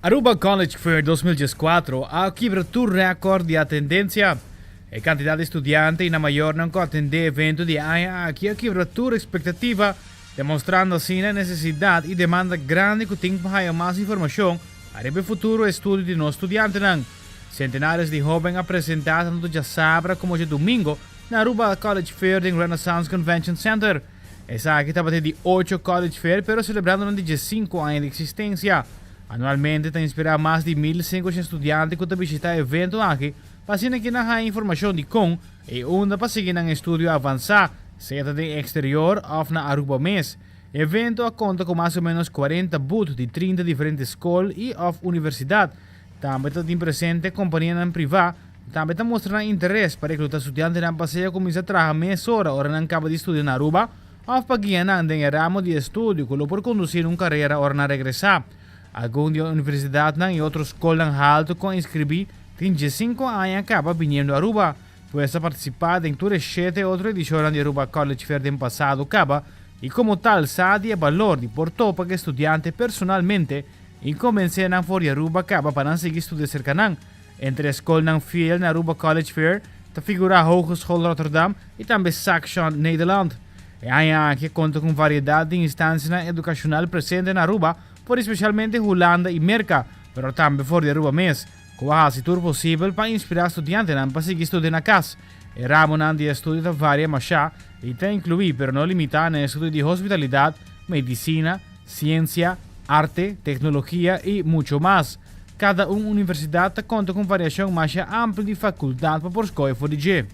Aruba College Fair 2014 ha quebrado recorde de atendência. A quantidade de estudiantes na maior não atender evento de AIA aqui ha quebrado a expectativa, demonstrando assim a necessidade e demanda grande que tem para mais informação a o futuro estudo de nossos estudantes. Centenares de jovens apresentaram no dia sábado como de domingo na Aruba College Fair em Renaissance Convention Center. Essa aqui estava de 8 College Fair, pero celebrando de 5 anos de existência. Anualmente tem inspirado mais de 1.500 estudantes que visitam o evento aqui, para que não há informação de como e onde para seguir um estudo avançado, seja de exterior ou na Aruba mês. O evento conta com mais ou menos 40 booths de 30 diferentes escolas e universidades. Também tem presente companhias privadas, também está mostrando interesse para que os estudantes não passem a começar a trabalhar meia hora ou não acabam de estudar na Aruba, ou para que não tenham ramo de estudo, que por conduzir uma carreira ou não regressar. Algumas universidades e outras escolas altas com inscrever tem 5 anos acaba vindo a Aruba. Puede participar em todas as 7 outras edições de Aruba College Fair do passado acaba e como tal sabe o valor de portar para que estudiantes personalmente e comecem a for Aruba acaba para não seguir estudos cercanan. Entre a escola não fiel na Aruba College Fair está figura a Hogeschool Rotterdam e também Saxion Nederland. E aí que conta com variedade de instâncias educacionais presentes na Aruba, por especialmente Holanda e Merca, mas também fora de Aruba mês, que vai ser tudo possível para inspirar estudantes para seguir estudando na casa. E ramo de estudo de várias machá e está incluído, mas não limitado, no estudo de hospitalidade, medicina, ciência, arte, tecnologia e muito mais. Cada universidade conta com variação mais ampla de faculdade para escolher for de